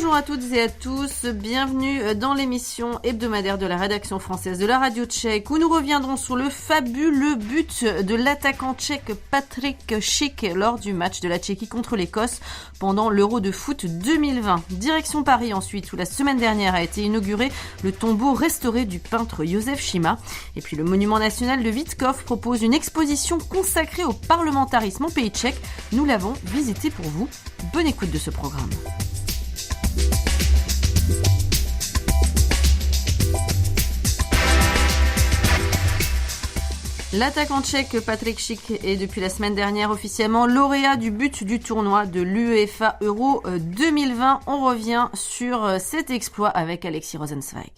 Bonjour à toutes et à tous, bienvenue dans l'émission hebdomadaire de la rédaction française de la radio tchèque où nous reviendrons sur le fabuleux but de l'attaquant tchèque Patrik Schick lors du match de la Tchéquie contre l'Écosse pendant l'Euro de foot 2020. Direction Paris ensuite où la semaine dernière a été inauguré le tombeau restauré du peintre Josef Šíma. Et puis le monument national de Vítkov propose une exposition consacrée au parlementarisme en pays tchèque. Nous l'avons visité pour vous. Bonne écoute de ce programme. L'attaquant tchèque Patrik Schick est depuis la semaine dernière officiellement lauréat du but du tournoi de l'UEFA Euro 2020. On revient sur cet exploit avec Alexis Rosenzweig.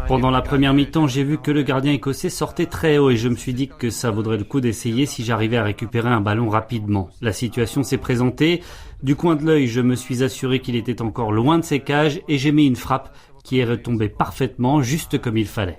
Pendant la première mi-temps, j'ai vu que le gardien écossais sortait très haut et je me suis dit que ça vaudrait le coup d'essayer si j'arrivais à récupérer un ballon rapidement. La situation s'est présentée. Du coin de l'œil, je me suis assuré qu'il était encore loin de ses cages et j'ai mis une frappe qui est retombée parfaitement, juste comme il fallait.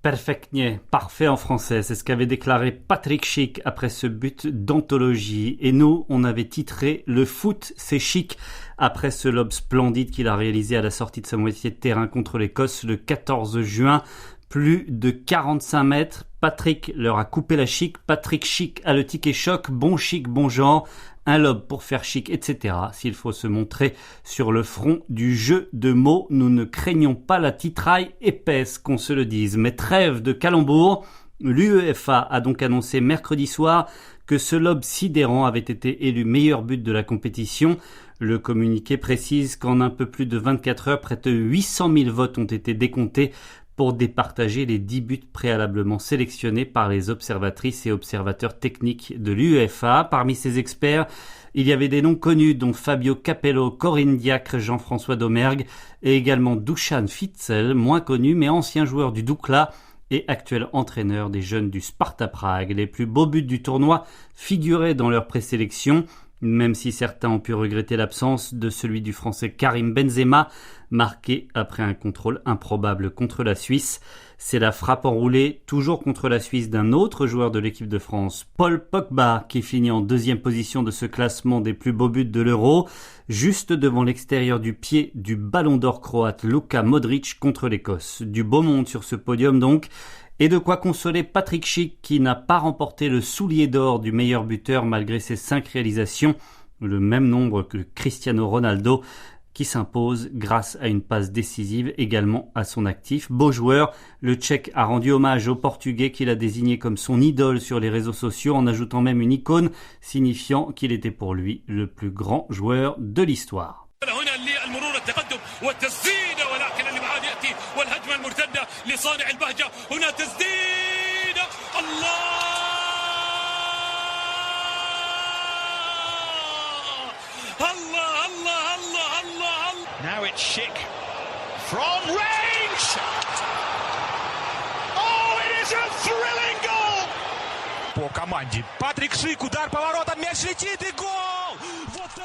Perfectně, parfait en français, c'est ce qu'avait déclaré Patrik Schick après ce but d'anthologie. Et nous, on avait titré « Le foot, c'est chic » après ce lob splendide qu'il a réalisé à la sortie de sa moitié de terrain contre l'Écosse le 14 juin. Plus de 45 mètres, Patrik leur a coupé la chic, Patrik Schick a le ticket choc, bon chic, bon genre, un lob pour faire chic, etc. S'il faut se montrer sur le front du jeu de mots, nous ne craignons pas la titraille épaisse, qu'on se le dise. Mais trêve de calembour, l'UEFA a donc annoncé mercredi soir que ce lob sidérant avait été élu meilleur but de la compétition. Le communiqué précise qu'en un peu plus de 24 heures, près de 800 000 votes ont été décomptés pour départager les 10 buts préalablement sélectionnés par les observatrices et observateurs techniques de l'UEFA. Parmi ces experts, il y avait des noms connus dont Fabio Capello, Corinne Diacre, Jean-François Domergue et également Dusan Fitzel, moins connu mais ancien joueur du Dukla et actuel entraîneur des jeunes du Sparta Prague. Les plus beaux buts du tournoi figuraient dans leur présélection, même si certains ont pu regretter l'absence de celui du Français Karim Benzema, marqué après un contrôle improbable contre la Suisse. C'est la frappe enroulée, toujours contre la Suisse, d'un autre joueur de l'équipe de France, Paul Pogba, qui finit en deuxième position de ce classement des plus beaux buts de l'Euro, juste devant l'extérieur du pied du ballon d'or croate Luka Modric contre l'Écosse. Du beau monde sur ce podium donc, et de quoi consoler Patrik Schick qui n'a pas remporté le soulier d'or du meilleur buteur malgré ses 5 réalisations, le même nombre que Cristiano Ronaldo, qui s'impose grâce à une passe décisive également à son actif. Beau joueur, le Tchèque a rendu hommage au Portugais qu'il a désigné comme son idole sur les réseaux sociaux en ajoutant même une icône signifiant qu'il était pour lui le plus grand joueur de l'histoire. Now it's Schick from range. Oh, it is a thrilling goal. По команде Патрик Шик, удар поворотом, мяч летит и гол.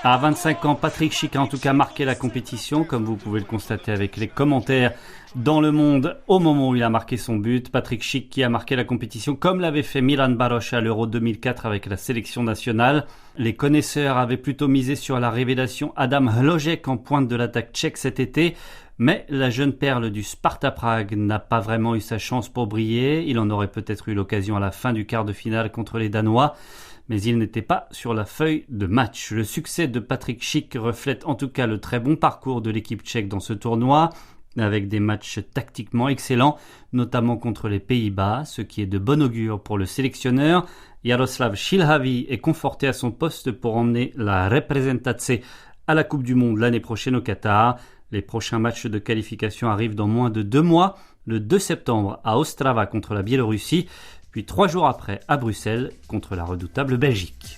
À 25 ans, Patrik Schick a en tout cas marqué la compétition, comme vous pouvez le constater avec les commentaires dans le monde au moment où il a marqué son but. Patrik Schick qui a marqué la compétition comme l'avait fait Milan Baroš à l'Euro 2004 avec la sélection nationale. Les connaisseurs avaient plutôt misé sur la révélation Adam Hložek en pointe de l'attaque tchèque cet été. Mais la jeune perle du Sparta Prague n'a pas vraiment eu sa chance pour briller. Il en aurait peut-être eu l'occasion à la fin du quart de finale contre les Danois. Mais il n'était pas sur la feuille de match. Le succès de Patrik Schick reflète en tout cas le très bon parcours de l'équipe tchèque dans ce tournoi, avec des matchs tactiquement excellents, notamment contre les Pays-Bas, ce qui est de bon augure pour le sélectionneur. Jaroslav Šilhavý est conforté à son poste pour emmener la reprezentace à la Coupe du Monde l'année prochaine au Qatar. Les prochains matchs de qualification arrivent dans moins de 2 mois, le 2 septembre à Ostrava contre la Biélorussie, puis 3 jours après à Bruxelles contre la redoutable Belgique.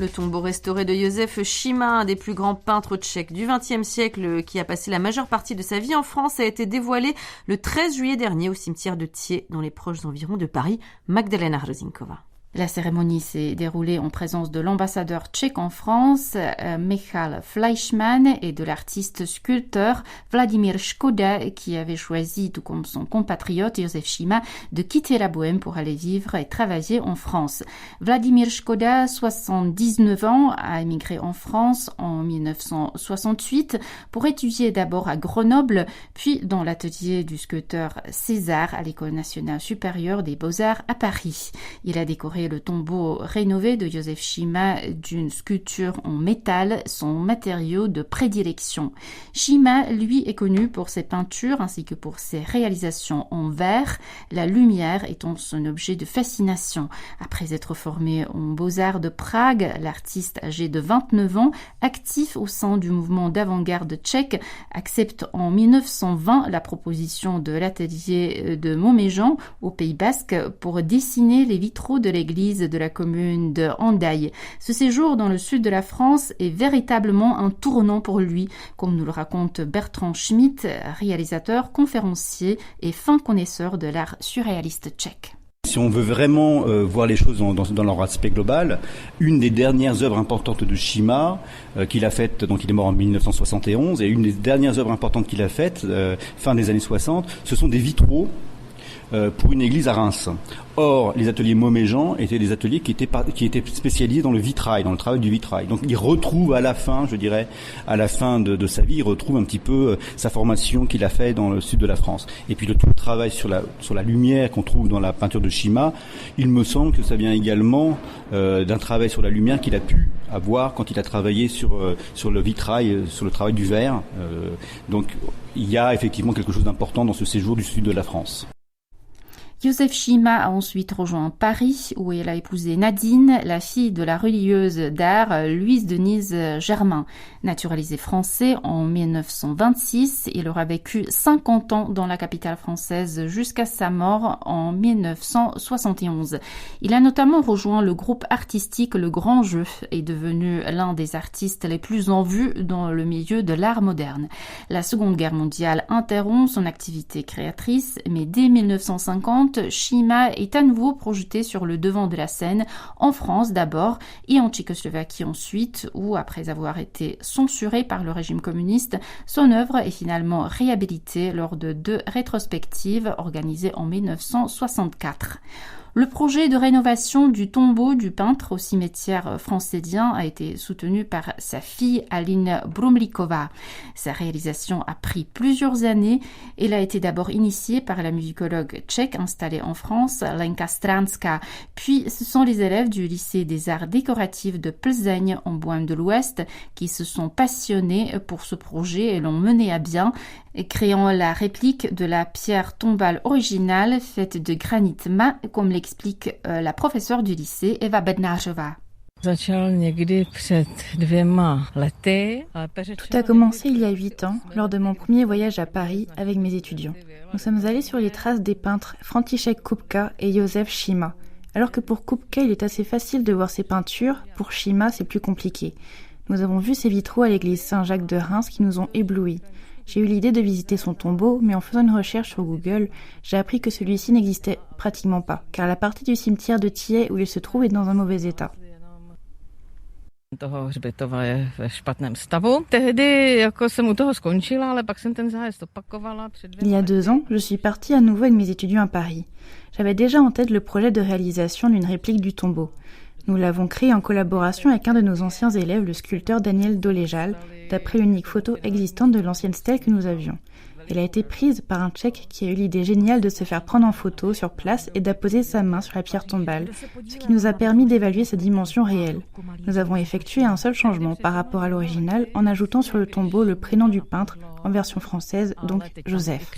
Le tombeau restauré de Josef Šíma, un des plus grands peintres tchèques du XXe siècle, qui a passé la majeure partie de sa vie en France, a été dévoilé le 13 juillet dernier au cimetière de Thiers, dans les proches environs de Paris. Magdalena Hrozinkova. La cérémonie s'est déroulée en présence de l'ambassadeur tchèque en France, Michal Fleischmann, et de l'artiste sculpteur Vladimír Škoda, qui avait choisi, tout comme son compatriote Josef Šíma, de quitter la Bohême pour aller vivre et travailler en France. Vladimír Škoda, 79 ans, a émigré en France en 1968 pour étudier d'abord à Grenoble, puis dans l'atelier du sculpteur César à l'École nationale supérieure des beaux-arts à Paris. Il a décoré le tombeau rénové de Josef Šíma d'une sculpture en métal, son matériau de prédilection. Šíma, lui, est connu pour ses peintures ainsi que pour ses réalisations en verre, la lumière étant son objet de fascination. Après être formé en Beaux-Arts de Prague, l'artiste âgé de 29 ans, actif au sein du mouvement d'avant-garde tchèque, accepte en 1920 la proposition de l'atelier de Montméjean au Pays Basque pour dessiner les vitraux de l'église de la commune de Hendaye. Ce séjour dans le sud de la France est véritablement un tournant pour lui, comme nous le raconte Bertrand Schmitt, réalisateur, conférencier et fin connaisseur de l'art surréaliste tchèque. Si on veut vraiment voir les choses dans leur aspect global, une des dernières œuvres importantes de Šíma qu'il a faites, donc il est mort en 1971, et une des dernières œuvres importantes qu'il a faites, fin des années 60, ce sont des vitraux pour une église à Reims. Or, les ateliers Montméjean étaient des ateliers qui étaient spécialisés dans le vitrail, dans le travail du vitrail. Donc, il retrouve à la fin, je dirais, à la fin de sa vie, il retrouve un petit peu sa formation qu'il a fait dans le sud de la France. Et puis, tout le travail sur la lumière qu'on trouve dans la peinture de Šíma, il me semble que ça vient également d'un travail sur la lumière qu'il a pu avoir quand il a travaillé sur le vitrail, sur le travail du verre. Donc, il y a effectivement quelque chose d'important dans ce séjour du sud de la France. Josef Šíma a ensuite rejoint Paris, où il a épousé Nadine, la fille de la religieuse d'art Louise Denise Germain. Naturalisé français en 1926, il aura vécu 50 ans dans la capitale française jusqu'à sa mort en 1971. Il a notamment rejoint le groupe artistique Le Grand Jeu et est devenu l'un des artistes les plus en vue dans le milieu de l'art moderne. La Seconde Guerre mondiale interrompt son activité créatrice, mais dès 1950, Šíma est à nouveau projeté sur le devant de la scène, en France d'abord et en Tchécoslovaquie ensuite, où après avoir été censuré par le régime communiste, son œuvre est finalement réhabilitée lors de 2 rétrospectives organisées en 1964. Le projet de rénovation du tombeau du peintre au cimetière francédien a été soutenu par sa fille Aline Brumlikova. Sa réalisation a pris plusieurs années. Elle a été d'abord initiée par la musicologue tchèque installée en France, Lenka Stranska. Puis ce sont les élèves du lycée des arts décoratifs de Plzeň en Bohême de l'Ouest qui se sont passionnés pour ce projet et l'ont mené à bien, créant la réplique de la pierre tombale originale faite de granit mat, comme l'explique la professeure du lycée, Eva Bednářová. Tout a commencé il y a 8 ans, lors de mon premier voyage à Paris avec mes étudiants. Nous sommes allés sur les traces des peintres František Kupka et Josef Šíma. Alors que pour Kupka, il est assez facile de voir ses peintures, pour Šíma, c'est plus compliqué. Nous avons vu ses vitraux à l'église Saint-Jacques de Reims qui nous ont éblouis. J'ai eu l'idée de visiter son tombeau, mais en faisant une recherche sur Google, j'ai appris que celui-ci n'existait pratiquement pas, car la partie du cimetière de Thiais où il se trouve est dans un mauvais état. Il y a 2 ans, je suis partie à nouveau avec mes étudiants à Paris. J'avais déjà en tête le projet de réalisation d'une réplique du tombeau. Nous l'avons créé en collaboration avec un de nos anciens élèves, le sculpteur Daniel Dolejal, d'après l'unique photo existante de l'ancienne stèle que nous avions. Elle a été prise par un Tchèque qui a eu l'idée géniale de se faire prendre en photo sur place et d'apposer sa main sur la pierre tombale, ce qui nous a permis d'évaluer sa dimension réelle. Nous avons effectué un seul changement par rapport à l'original en ajoutant sur le tombeau le prénom du peintre en version française, donc Joseph.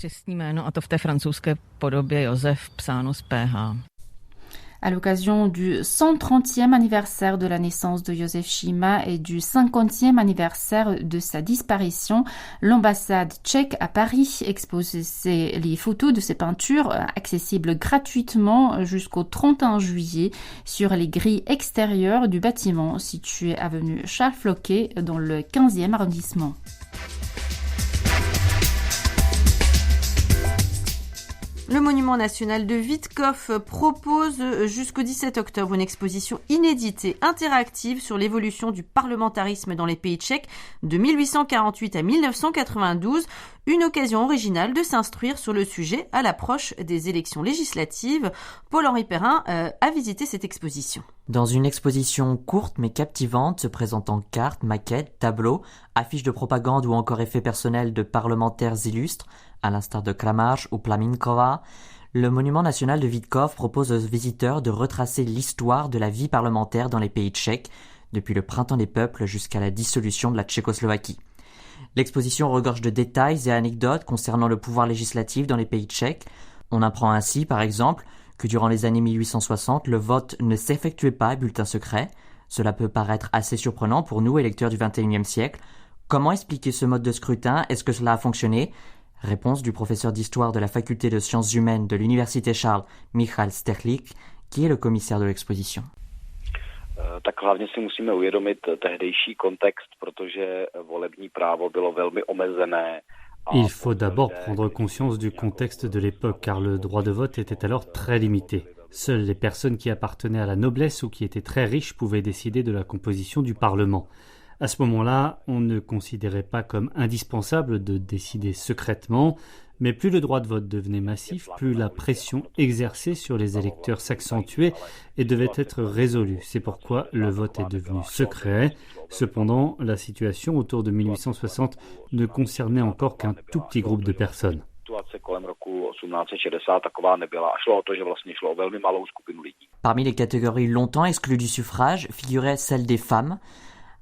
À l'occasion du 130e anniversaire de la naissance de Josef Šíma et du 50e anniversaire de sa disparition, l'ambassade tchèque à Paris expose les photos de ses peintures accessibles gratuitement jusqu'au 31 juillet sur les grilles extérieures du bâtiment situé avenue Charles Floquet dans le 15e arrondissement. Le Monument national de Vítkov propose jusqu'au 17 octobre une exposition inédite et interactive sur l'évolution du parlementarisme dans les pays tchèques de 1848 à 1992, une occasion originale de s'instruire sur le sujet à l'approche des élections législatives. Paul-Henri Perrin a visité cette exposition. Dans une exposition courte mais captivante, se présentant cartes, maquettes, tableaux, affiches de propagande ou encore effets personnels de parlementaires illustres, à l'instar de Kramář ou Plaminkova, le Monument national de Vítkov propose aux visiteurs de retracer l'histoire de la vie parlementaire dans les pays tchèques, depuis le printemps des peuples jusqu'à la dissolution de la Tchécoslovaquie. L'exposition regorge de détails et anecdotes concernant le pouvoir législatif dans les pays tchèques. On apprend ainsi, par exemple, que durant les années 1860, le vote ne s'effectuait pas à bulletin secret. Cela peut paraître assez surprenant pour nous, électeurs du XXIe siècle. Comment expliquer ce mode de scrutin? Est-ce que cela a fonctionné? Réponse du professeur d'histoire de la faculté de sciences humaines de l'université Charles, Michal Sterlik, qui est le commissaire de l'exposition. Tak hlavně si musíme uvědomit tehdejší kontext, protože volební právo bylo velmi omezené. Il faut d'abord prendre conscience du contexte de l'époque, car le droit de vote était alors très limité. Seules les personnes qui appartenaient à la noblesse ou qui étaient très riches pouvaient décider de la composition du Parlement. À ce moment-là, on ne considérait pas comme indispensable de décider secrètement, mais plus le droit de vote devenait massif, plus la pression exercée sur les électeurs s'accentuait et devait être résolue. C'est pourquoi le vote est devenu secret. Cependant, la situation autour de 1860 ne concernait encore qu'un tout petit groupe de personnes. Parmi les catégories longtemps exclues du suffrage figurait celle des femmes.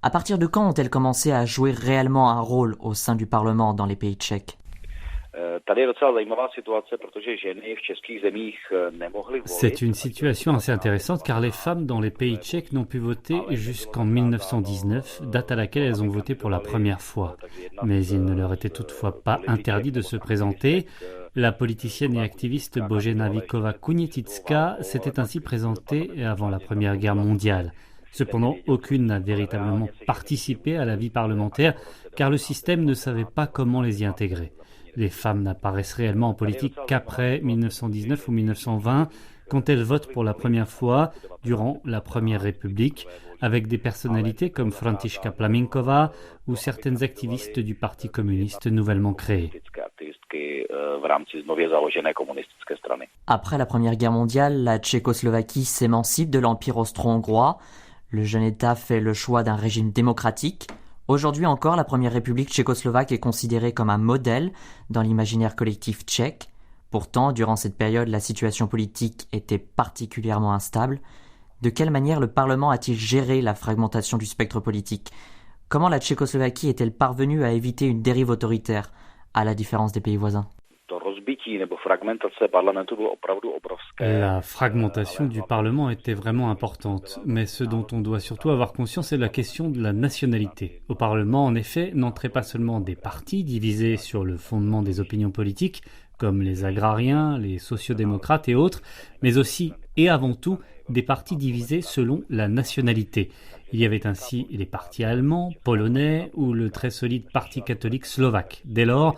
À partir de quand ont-elles commencé à jouer réellement un rôle au sein du Parlement dans les pays tchèques? C'est une situation assez intéressante car les femmes dans les pays tchèques n'ont pu voter jusqu'en 1919, date à laquelle elles ont voté pour la première fois. Mais il ne leur était toutefois pas interdit de se présenter. La politicienne et activiste Božena Víková-Kunětická s'était ainsi présentée avant la Première Guerre mondiale. Cependant, aucune n'a véritablement participé à la vie parlementaire car le système ne savait pas comment les y intégrer. Les femmes n'apparaissent réellement en politique qu'après 1919 ou 1920, quand elles votent pour la première fois durant la Première République, avec des personnalités comme Františka Plaminkova ou certaines activistes du Parti communiste nouvellement créé. Après la Première Guerre mondiale, la Tchécoslovaquie s'émancipe de l'Empire austro-hongrois. Le jeune État fait le choix d'un régime démocratique. Aujourd'hui encore, la Première République tchécoslovaque est considérée comme un modèle dans l'imaginaire collectif tchèque. Pourtant, durant cette période, la situation politique était particulièrement instable. De quelle manière le Parlement a-t-il géré la fragmentation du spectre politique? Comment la Tchécoslovaquie est-elle parvenue à éviter une dérive autoritaire, à la différence des pays voisins? La fragmentation du Parlement était vraiment importante, mais ce dont on doit surtout avoir conscience est la question de la nationalité. Au Parlement, en effet, n'entraient pas seulement des partis divisés sur le fondement des opinions politiques, comme les agrariens, les sociodémocrates et autres, mais aussi et avant tout des partis divisés selon la nationalité. Il y avait ainsi les partis allemands, polonais ou le très solide Parti catholique slovaque. Dès lors,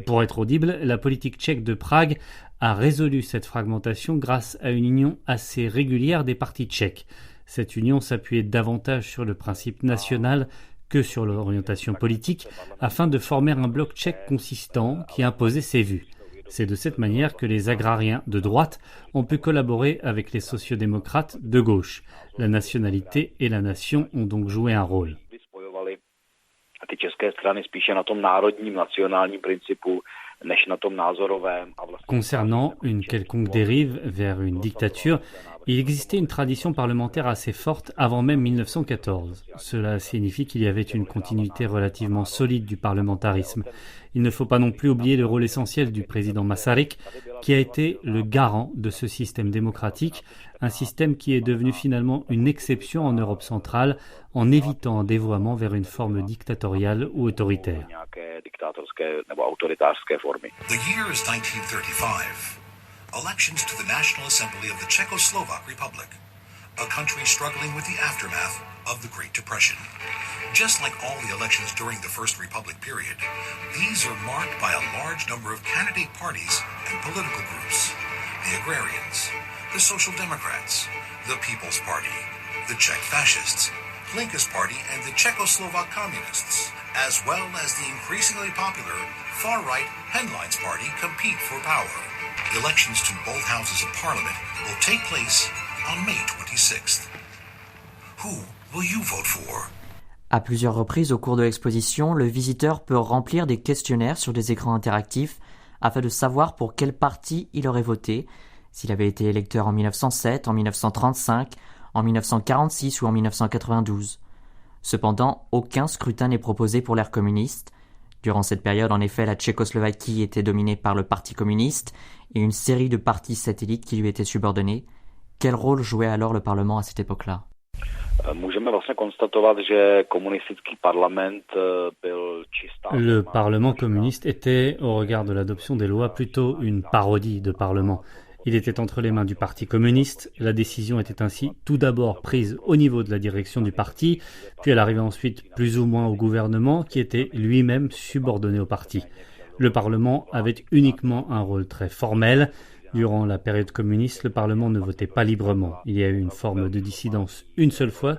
pour être audible, la politique tchèque de Prague a résolu cette fragmentation grâce à une union assez régulière des partis tchèques. Cette union s'appuyait davantage sur le principe national que sur l'orientation politique afin de former un bloc tchèque consistant qui imposait ses vues. C'est de cette manière que les agrariens de droite ont pu collaborer avec les sociodémocrates de gauche. La nationalité et la nation ont donc joué un rôle. Ty české strany spíše na tom národním nacionálním principu než na tom názorovém. Concernant une quelconque dérive vers une dictature, il existait une tradition parlementaire assez forte avant même 1914. Cela signifie qu'il y avait une continuité relativement solide du parlementarisme. Il ne faut pas non plus oublier le rôle essentiel du président Masaryk, qui a été le garant de ce système démocratique, un système qui est devenu finalement une exception en Europe centrale en évitant un dévoiement vers une forme dictatoriale ou autoritaire. The year is 1935. Elections to the National Assembly of the Czechoslovak Republic, a country struggling with the aftermath of the Great Depression. Just like all the elections during the First Republic period, these are marked by a large number of candidate parties and political groups. The Agrarians, the Social Democrats, the People's Party, the Czech Fascists, Linkus Party and the Czechoslovak Communists, as well as the increasingly popular far-right Henlines Party compete for power. Elections to both houses of Parliament will take place on May 26th. Who will you vote for? À plusieurs reprises au cours de l'exposition, le visiteur peut remplir des questionnaires sur des écrans interactifs afin de savoir pour quel parti il aurait voté, s'il avait été électeur en 1907, en 1935, en 1946 ou en 1992. Cependant, aucun scrutin n'est proposé pour l'ère communiste. Durant cette période, en effet, la Tchécoslovaquie était dominée par le Parti communiste et une série de partis satellites qui lui étaient subordonnés. Quel rôle jouait alors le Parlement à cette époque-là? Le Parlement communiste était, au regard de l'adoption des lois, plutôt une parodie de Parlement. Il était entre les mains du Parti communiste. La décision était ainsi tout d'abord prise au niveau de la direction du parti, puis elle arrivait ensuite plus ou moins au gouvernement qui était lui-même subordonné au parti. Le Parlement avait uniquement un rôle très formel. Durant la période communiste, le Parlement ne votait pas librement. Il y a eu une forme de dissidence une seule fois,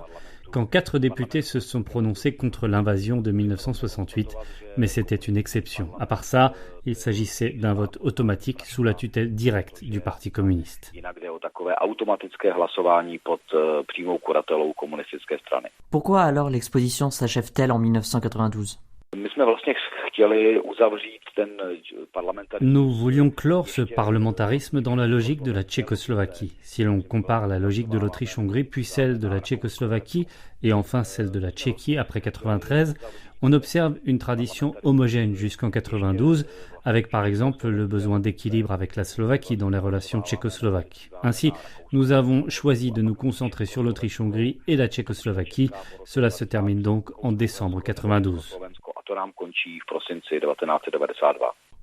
quand 4 députés se sont prononcés contre l'invasion de 1968, mais c'était une exception. À part ça, il s'agissait d'un vote automatique sous la tutelle directe du Parti communiste. Pourquoi alors l'exposition s'achève-t-elle en 1992 ? Nous voulions clore ce parlementarisme dans la logique de la Tchécoslovaquie. Si l'on compare la logique de l'Autriche-Hongrie, puis celle de la Tchécoslovaquie, et enfin celle de la Tchéquie après 1993, on observe une tradition homogène jusqu'en 1992, avec par exemple le besoin d'équilibre avec la Slovaquie dans les relations tchécoslovaques. Ainsi, nous avons choisi de nous concentrer sur l'Autriche-Hongrie et la Tchécoslovaquie. Cela se termine donc en décembre 1992.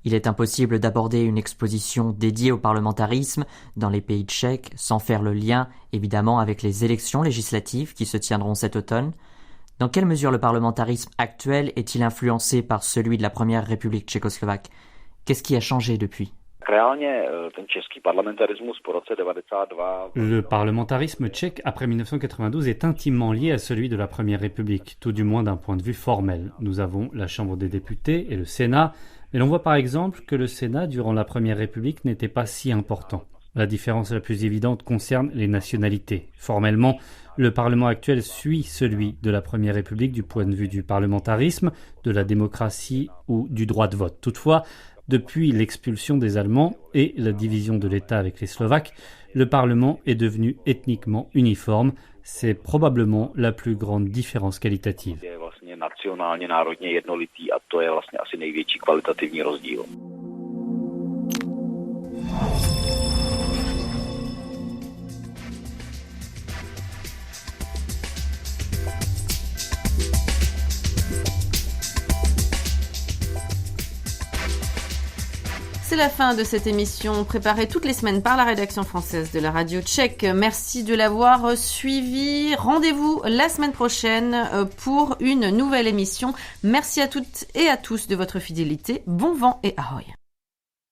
Il est impossible d'aborder une exposition dédiée au parlementarisme dans les pays tchèques sans faire le lien, évidemment, avec les élections législatives qui se tiendront cet automne. Dans quelle mesure le parlementarisme actuel est-il influencé par celui de la première République tchécoslovaque ? Qu'est-ce qui a changé depuis ? Le parlementarisme tchèque après 1992 est intimement lié à celui de la Première République, tout du moins d'un point de vue formel. Nous avons la Chambre des députés et le Sénat, mais l'on voit par exemple que le Sénat, durant la Première République, n'était pas si important. La différence la plus évidente concerne les nationalités. Formellement, le Parlement actuel suit celui de la Première République du point de vue du parlementarisme, de la démocratie ou du droit de vote. Toutefois, depuis l'expulsion des Allemands et la division de l'État avec les Slovaques, le Parlement est devenu ethniquement uniforme. C'est probablement la plus grande différence qualitative. C'est la fin de cette émission préparée toutes les semaines par la rédaction française de la radio tchèque. Merci de l'avoir suivi. Rendez-vous la semaine prochaine pour une nouvelle émission. Merci à toutes et à tous de votre fidélité. Bon vent et ahoy.